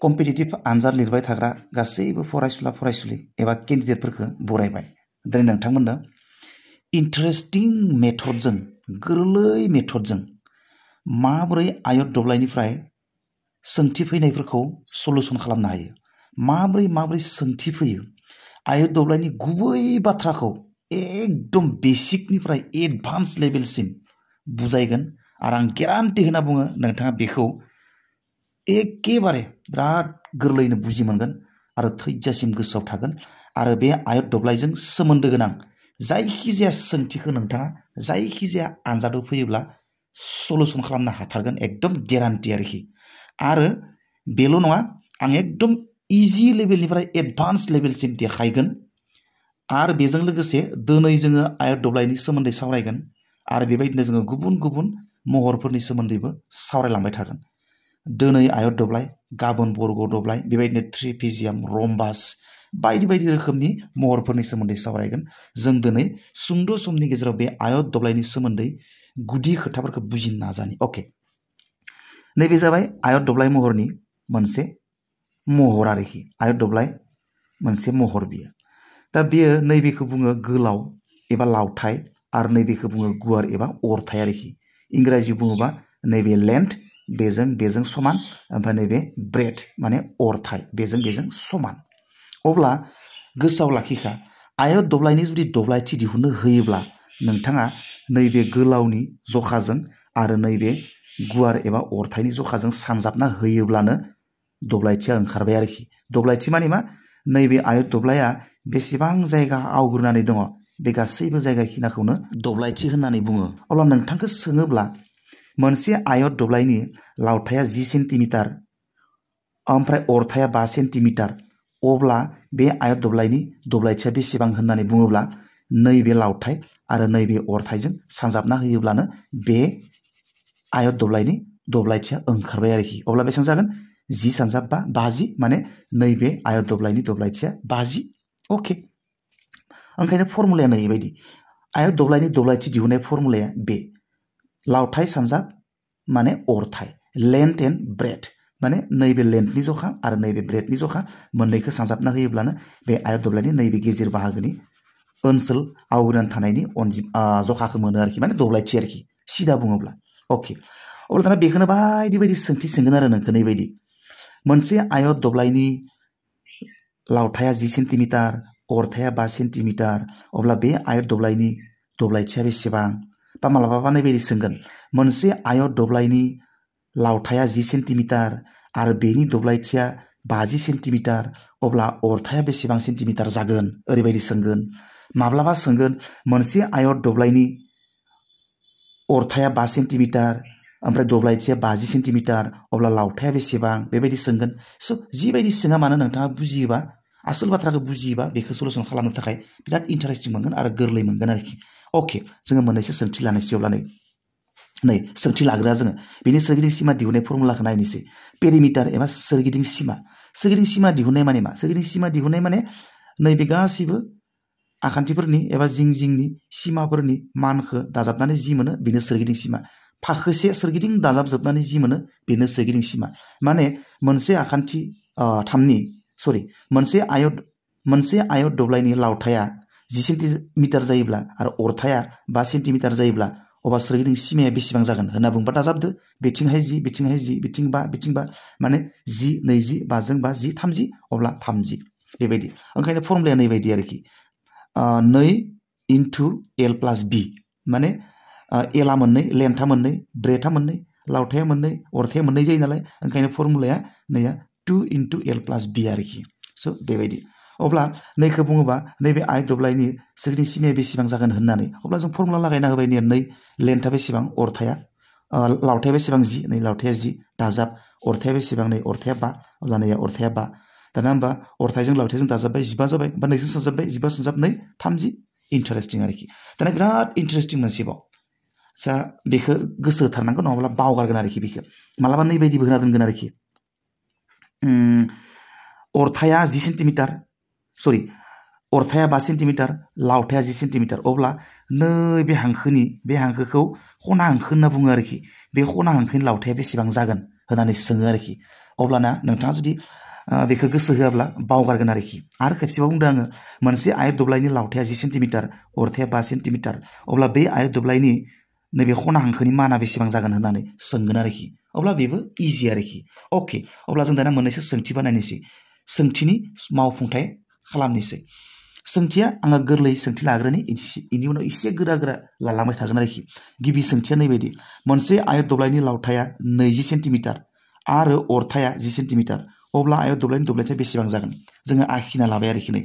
Competitive आनजाद लिरबाय थाग्रा गासैबो फरायसुला फरायसुलि एबा केन्डिडेटफोरखौ बरायबाय। दिनै नोंथांमोननो इन्टारेस्टिं मेथडजों गोरलै मेथडजों माबोरै आयत दब्लायनिफ्राय सोंथि फैनायफोरखौ सलुसन खालामनो हायो, माबोरै सोंथि फैयो, आयत दब्लायनि गुबै बाथ्राखौ एकदम बेसिकनिफ्राय एडभान्स लेभेलसिम बुजायगोन आरो आं गेरान्टि होना बुङो नोंथाङा बेखौ एखेबारे बिराद गोरलैनो बुजि मोनगोन आरो थैजासिम गोसोआव थागोन आरो बे आयत दब्लायजों सोमोन्दो गोनां जायखिजाया सोंथिखौ नोंथाङा जायखिजाया आनजादाव फैयोब्ला सलुसन खालामनो हाथारगोन, एकदम गेरान्टि आरोखि। आरो बेल' नङा, आं एकदम इजि लेभेलनिफ्राय एडभान्स लेभेलसिम देखायगोन आरो बेजों लोगोसे दिनै जोङो आयत दब्लायनि सोमोन्दै सावरायगोन आरो बेबायदिनो जोङो गुबुन गुबुन महरफोरनि सोमोन्दैबो सावरायलांबाय थागोन। दिनै आयत दब्लाय, गाबोन बर्ग दब्लाय, बेबायदिनो ट्रेपेजियाम, रम्बास बायदि बायदि रोखोमनि महरफोरनि सोमोन्दै सावरायगोन। जों दिनै सुंद' समनि गेजेराव बे आयत दब्लायनि सोमोन्दै गुदि खोथाफोरखौ बुजिनो नाजानि। अके, नैबे जाबाय आयत दब्लाय महरनि मोनसे महर आरोखि। आयत दब्लाय मोनसे महर बियो। दा बेयो नैबेखौ बुङो गोलाव एबा लावथाइ आरो नैबेखौ बुङो गुवार एबा अरथाइ आरोखि। इंराजि बुङोबा नैबे लेन्थ बेजों समान, ओमफ्राय नैबे ब्रेथ माने अरथाइ बेजों समान। अब्ला गोसोआव लाखिखा, आयत दब्लायनि जुदि दब्लायथि दिहुननो होयोब्ला नोंथाङा नैबे गोलावनि जखाजों आरो नैबे गुवार एबा अरथाइनि जखाजों सानजाबना होयोब्लानो दब्लायथिया ओंखारबाय आरोखि। दब्लायथि माने मा? नैबे आयत दब्लाया बेसेबां जायगा आवग्रिनानै दङ बे गासैबो जायगाखिनाखौनो दब्लायथि होननानै बुङो। अब्ला नोंथांखौ सोङोब्ला मोनसे आयत दब्लायनि लावथाया 10 सेन्टिमिटार ओमफ्राय अरथाया 5 सेन्टिमिटार, अब्ला बे आयत दब्लायनि दब्लायथिया बेसेबां होननानै बुङोब्ला नैबे लावथाइ आरो नैबे अरथाइजों सानजाबना होयोब्लानो बे आयत दब्लायनि दब्लायथिया ओंखारबाय आरोखि। अब्ला बेसेबां जागोन? 10 सानजाब 5, 50 माने नैबे आयत दब्लायनि दब्लायथिया 50। अके, ओंखायनो फर्मुलाया नैबायदि। आयत दब्लायनि दब्लायथि दिहुननाय फर्मुलाया बे। लावथाइ सानजाब माने अरथाइ, लेन्थ एन्ड ब्रेथ माने नैबे लेन्थनि जखा आरो नैबे ब्रेथनि जखा मोननैखौ सानजाबना होयोब्लानो बे आयत दब्लायनि नैबे गेजेर बाहागोनि ओनसोल आवग्रिनानै थानायनि जखाखौ मोनो आरोखि, माने दब्लायथि आरोखि सिदा बुङोब्ला। अके, अब्ला दाना बेखौनो बायदि बायदि सोंथि सोंगोन आरो नोंखौ नैबायदि। मोनसे आयत दब्लायनि लावथाया 10 सेन्टिमिटार, अरथाया 5 सेन्टिमिटार, अब्ला बे आयत दब्लायनि दब्लायथिया बेसेबां? बा मालाबा नैबायदि सोंगोन, मोनसे आयत दब्लायनि लावथाया 10 सेन्टिमिटार आरो बेनि दब्लायथिया 50 सेन्टिमिटार, अब्ला अरथाया बेसेबां सेन्टिमिटार जागोन? ओरैबायदि सोंगोन। माब्लाबा सोंगोन, मोनसे आयत दब्लायनि अरथाया 5 सेन्टिमिटार ओमफ्राय दब्लायथिया 50 सेन्टिमिटार, अब्ला लावथाया बेसेबां? बेबायदि सोंगोन। स' जिबायदि सोङा मानो नोंथाङा बुजियोबा, आसोल बाथ्राखौ बुजियोबा बेखौ सलुसन खालामनो थाखाय बिराद इन्टारेस्टिं मोनगोन आरो गोरलै मोनगोन आरोखि। अके, जोङो मोननैसो सोंथि लानोसै। अब्ला नै सोंथि लाग्रोआ जोङो बेनि सोरगिदिं सिमा दिहुननाय फर्मुलाखौ नायनोसै। पेरिमिटार एबा सोरगिदिं सिमा। सोरगिदिं सिमा दिहुननाय माने मा? सोरगिदिं सिमा दिहुननाय माने नैबे गासिबो आखान्थिफोरनि एबा जिं जिंनि सिमाफोरनि मानखौ दाजाबनानै जि मोनो बेनो सोरगिदिं सिमा। फाखोसे सोरगिदिं दाजाबजोबनानै जि मोनो बेनो सोरगिदिं सिमा। माने मोनसे आखान्थि मोनसे आयत दब्लायनि लावथाया 10 सेन्टिमिटार जायोब्ला आरो अरथाया 5 सेन्टिमिटार जायोब्ला अब्ला सोरगिदिं सिमाया बेसेबां जागोन होनना बुंबा दाजाबदो। बिथिंहाय 10, बिथिंहाय 10, बिथिं 5, बिथिं 5 माने 10, 20, 5जों 5, 10, 30, अब्ला 30 बेबायदि। ओंखायनो फर्मुलाया नैबायदि आरोखि। 2 इन्टु L प्लास B माने एलआ मोननै, लेन्थआ मोननै, ब्रेथआ मोननै, लावथाया मोननै, अरथाया मोननै जायो नालाय, ओंखायनो फर्मुलाया नैया 2 इन्टु L प्लास B आरोखि। स' बेबायदि। अब्ला नैखौ बुङोबा नैबे आयत दब्लायनि सोरगिदिं सिमाया बेसेबां जागोन होननानै, अब्ला जों फर्मुला लागायना होबाय। नै लेन्थआ बेसेबां, अरथाया लावथाया बेसेबां 10, नै लावथाया 10 दाजाब, अरथाया बेसेबां, नै अरथाया 5, अब्ला नैया अरथाया 5। दाना होमबा अरथायजों लावथायजों दाजाबबाय 15 जाबाय, होमबा नैजों सानजाबबाय 15 सानजाब 2, 30। इन्टारेस्टिं आरोखि। दाना बिराद इन्टारेस्टिं मोनसेबाव। जा बेखौ गोसो होथारनांगौ, नङाब्ला बावगारगोन आरोखि। बेखौ मालाबा नैबायदिबो होना दोनगोन आरोखि। अरथाया 10 सेन्टिमिटार, अरथाया 5 सेन्टिमिटार, लावथाया 10 सेन्टिमिटार, अब्ला बे हांखोखौ खना हांखो होनना बुङो आरोखि। बे खना हांखोनि लावथाया बेसेबां जागोन होनानै सोङो आरोखि अब्लाना नोंथाङा जुदि बेखौ गोसो होआब्ला बावगारगोन आरोखि आरो खेबसेबाव बुंदों आङो मोनसे आयत दब्लायनि लावथाया 10 सेन्टिमिटार अरथाया 5 सेन्टिमिटार अब्ला बे आयत दब्लायनि नैबे खना हांखोनि माना बेसेबां जागोन होननानै सोंगोन आरोखि अब्ला बेबो इजि आरोखि अके अब्ला जों दाना मोननैसो सोंथि बानायनोसै सोंथिनि मावफुंथाय खालामनोसै सोंथिया आङो गोरलै सोंथि लाग्रोनि इनि उनाव एसे गोरा गोरा लालांबाय थागोन आरोखि गिबि सोंथिया नैबायदि मोनसे आयत दब्लायनि लावथाया 20 सेन्टिमिटार आरो अरथाया 10 सेन्टिमिटार अब्ला आयत दब्लायनि दब्लायथिया बेसेबां जागोन जोङो आखिना लाबाय आरोखि नै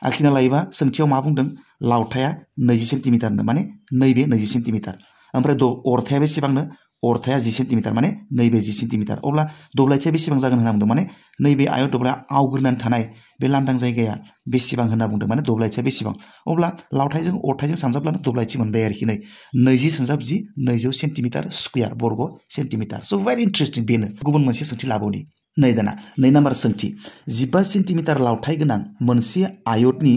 आखिना लायोबा सोंथियाव मा बुंदों लावथाया 20 सेन्टिमिटारनो माने नैबे 20 सेन्टिमिटार ओमफ्राय अरथाया बेसेबांनो अरथाया 10 सेन्टिमिटार माने नैबे 10 सेन्टिमिटार अब्ला दब्लायथिया बेसेबां जागोन होनना बुंदों माने नैबे आयत दब्लाया आवग्रिनानै थानाय बे लांदां जायगाया बेसेबां होनना बुंदों माने दब्लायथिया बेसेबां अब्ला लावथायजों अरथायजों सानजाब्लानो दब्लायथि मोनबाय आरोखि नै 20 सानजाब 10 200 सेन्टिमिटार स्कुयार बर्ग सेन्टिमिटार स' भेरि इन्टारेस्टिं बेनो गुबुन मोनसे सोंथि लाबावनि नै दाना 2 नाम्बार सोंथि 15 सेन्टिमिटार लावथाय गोनां मोनसे आयतनि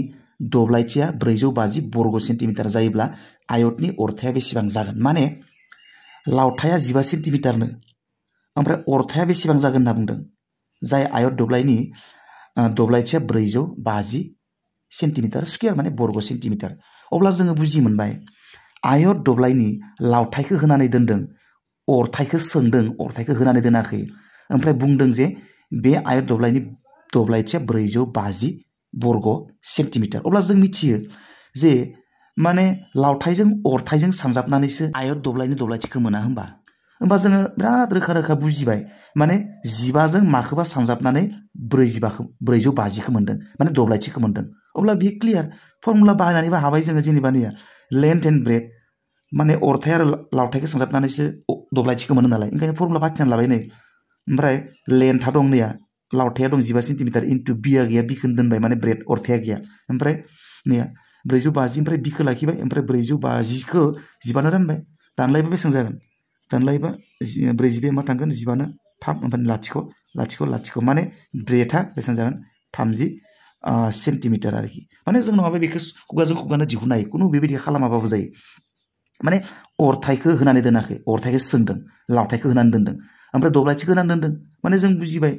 दब्लायथिया 450 बर्ग सेन्टिमिटार जायोब्ला आयतनि अरथाया बेसेबां जागोन माने लावथाया 15 सेन्टिमिटारनो ओमफ्राय अरथाया बेसेबां जागोन होनना बुंदों जाय आयत दब्लायनि दब्लायथिया 450 सेन्टिमिटार स्कुयार माने बर्ग सेन्टिमिटार अब्ला जोङो बुजि मोनबाय आयत दब्लायनि लावथायखौ होनानै दोनदों अरथायखौ सोंदों अरथायखौ होनानै दोनाखै ओमफ्राय बुंदों जे बे आयत दब्लायनि दब्लायथिया 450 बर्ग सेन्टिमिटार अब्ला जों मिथियो जे माने लावथायजों अरथायजों सानजाबनानैसो आयत दब्लायनि दब्लायथिखौ मोना होमबा जोङो बिराद रोखा रोखा बुजिबाय माने 15 जों माखौबा सानजाबनानै 450खौ मोनदों माने दब्लायथिखौ मोनदों अब्ला बियो क्लियार फर्मुला बाहायनानैबो हाबाय जोङो जेनेबा नैया लेन्थ एन्ड ब्रेथ माने अरथाय आरो लावथायखौ सानजाबनानैसो दब्लायथिखौ मोनो नालाय ओंखायनो फर्मुला बाहायनानै लाबाय नै ओमफ्राय लेन्थआ दं नैया लावथाया दं 15 सेन्टिमिटार इन्टु बिया गैया बिखौनो दोनबाय माने ब्रेथ अरथाया गैया ओमफ्राय नैया 450 ओमफ्राय बिखौ लाखिबाय ओमफ्राय 450खौ 15 रानबाय दानलायबा बेसेबां जागोन दानलायबा 40 मा थांगोन 15 3 ओमफ्राय लाथिख' माने ब्रेथआ बेसेबां जागोन 30 सेन्टिमिटार आरोखि माने जों नङाबा बेखौ खुगाजों खुगानो दिहुननो हायो खुनु बेबायदि खालामाबाबो जायो माने अरथायखौ होनानै दोनाखै अरथायखौ सोंदों लावथायखौ होनानै दोनदों ओमफ्राय दब्लायथिखौ होनानै दोनदों माने जों बुजिबाय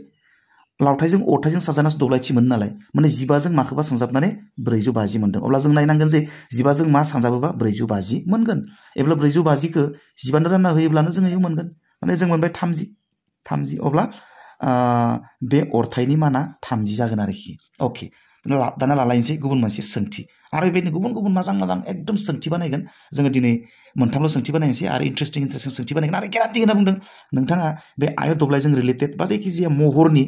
लावथायजों अरथायजों साजानासो दब्लायथि मोनो नालाय माने 15 जों माखौबा सानजाबनानै 450 मोनदों अब्ला जों नायनांगोन जे 15 जों मा सानजाबोबा 450 मोनगोन एब्ला 450खौ 15 रानना होयोब्लानो जोङो मोनगोन माने जों मोनबाय 30 अब्ला बे अरथायनि माना 30 जागोन आरोखि अके दाना लालायनोसै गुबुन मोनसे सोंथि आरो बेबायदिनो गुबुन गुबुन मोजां एकदम सोंथि बानायगोन जोङो दिनै मोनथामल' सोंथि बानायनोसै आरो इन्टारेस्टिं सोंथि बानायगोन आरो गेरान्टि होनना बुंदों नोंथाङा बे आयत दब्लायजों रिलेटेड बा जायखिजाया महरनि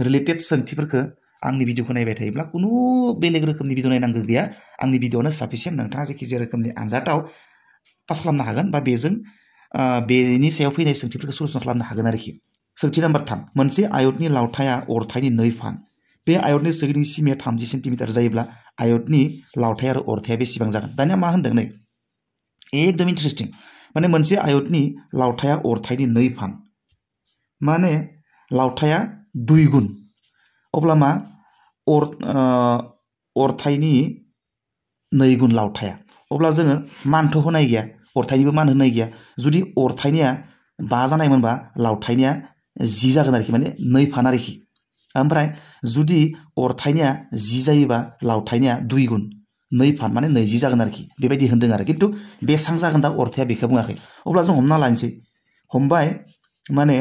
रिलेटेड सोंथिफोरखौ आंनि भिडिअखौ नायबाय थायोब्ला खुनु बेलेग रोखोमनि भिडिअ नायनांगौ गैया आंनि भिडिअआनो साफिसियेन्ट नोंथाङा जायखिजाया रोखोमनि आनजादाव पास खालामनो हागोन बा बेजों बेनि सायाव फैनाय सोंथिफोरखौ सलुसन खालामनो हागोन आरोखि सोंथि नाम्बार 3 मोनसे आयतनि लावथाया अरथायनि 2 फान बे आयतनि सोरगिदिं सिमाया 30 सेन्टिमिटार जायोब्ला आयतनि लावथाय आरो अरथाया बेसेबां जागोन दानिया मा होनदों नै एकदम इन्टारेस्टिं माने मोनसे आयतनि लावथाया अरथायनि 2 फान माने लावथाया 2 गुन अब्ला मा अरथायनि 2 गुन लावथाया अब्ला जोङो मानथ' होनाय गैया अरथायनिबो मान होनाय गैया जुदि अरथायनिया 5 जानायमोनबा लावथायनिया 10 जागोन आरोखि माने 2 फान आरोखि ओमफ्राय जुदि अरथायनिया 10 जायोबा लावथायनिया 2 गुन 2 फान माने 20 जागोन आरोखि बेबायदि होनदों आरो खिन्थु बेसेबां जागोन दा अरथाया बेखौ बुङाखै अब्ला जों हमना लानोसै हमबाय माने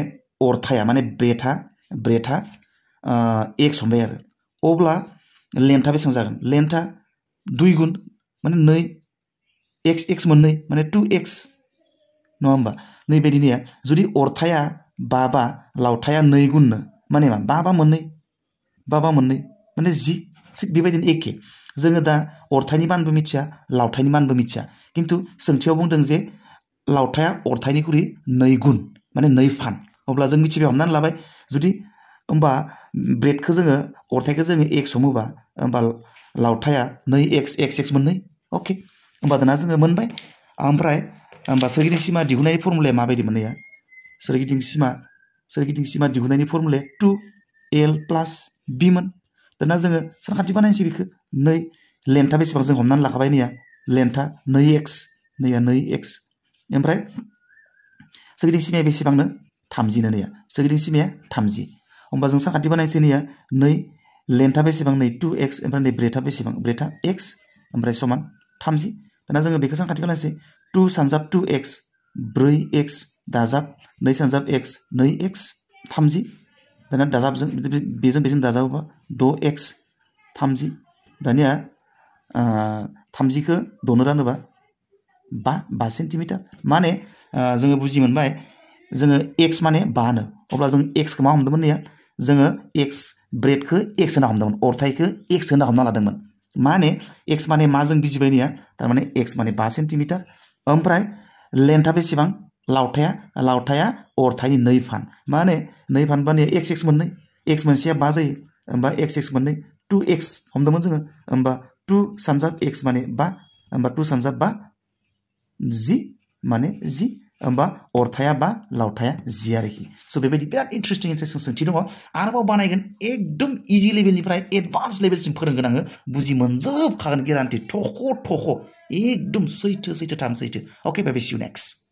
अरथाया माने ब्रेथआ x हमबाय आरो अब्ला लेन्थआ बेसेबां जागोन लेन्थआ 2 गुन माने 2 x मोननै माने 2x नङा होमबा नैबायदिनिया जुदि अरथाया 5 बा लावथाया 2 गुननो माने मा 5 मोननै माने 10 थिग बेबायदिनो एखे जोङो दा अरथायनि मानबो मिथिया लावथायनि मानबो मिथिया खिन्थु सोंथियाव बुंदों जे लावथाया अरथायनिख्रुइ 2 गुन माने 2 फान अब्ला जों मिथिबाय हमनानै लाबाय जुदि होमबा ब्रेथखौ जोङो अरथायखौ जोङो x हमोबा होमबा लावथाया 2x मोननै अके होमबा दाना जोङो मोनबाय ओमफ्राय होमबा सोरगिदिं सिमा दिहुननायनि फर्मुलाया माबायदि मोननाया सोरगिदिं सिमा दिहुननायनि फर्मुलाया 2l + b मोन दाना जोङो सानखान्थि बानायनोसै बेखौ 2 लेन्थआ बेसेबां जों हमनानै लाखाबाय नैया लेन्थआ 2x ओमफ्राय सोरगिदिं सिमाया बेसेबांनो 30 नैया सोरगिदिं सिमाया 30 होमबा जों सानखान्थि बानायसै नैया 2 लेन्थआ बेसेबां 2x ओमफ्राय नै ब्रेथआ बेसेबां ब्रेथआ x ओमफ्राय समान 30 दाना जोङो बेखौ सानखान्थि खालामनोसै 2 सानजाब 2x 4x दाजाब 2 सानजाब x 2x 30 दाना दाजाबजों बेजों दाजाबोबा 6x 30 दानिया 30 खौ 6 रानोबा 5 सेन्टिमिटार माने जोङो बुजि मोनबाय जोङो x माने 5 नो अब्ला जों x खौ मा हमदोंमोन नैया जोङो x ब्रेथखौ x होना हमदोंमोन अरथाइखौ x होना हमना लादोंमोन माने x माने मा जों बुजिबाय नैया थारमाने x माने 5 सेन्टिमिटार ओमफ्राय लेन्थआ बेसेबां लावथाया अरथाइनि 2 फान माने 2 फान बानिया x मोननै x मोनसेया 5 जायो होमबा x मोननै 2x हमदोंमोन जोङो होमबा 2 सानजाब x माने 5 होमबा 2 सानजाब 5 10 माने 10 होमबा अरथाया 5 लावथाया 10 आरोखि स' बेबायदि बिराद इन्टारेस्टिं सोंथि दङ आरोबाव बानायगोन एकदम इजि लेभेलनिफ्राय एडभान्स लेभेलसिम फोरोंगोन आङो बुजि मोनजोबखागोन गेरान्टि थख' एकदम सैथो अके बाय बाय सी यू नेक्स्ट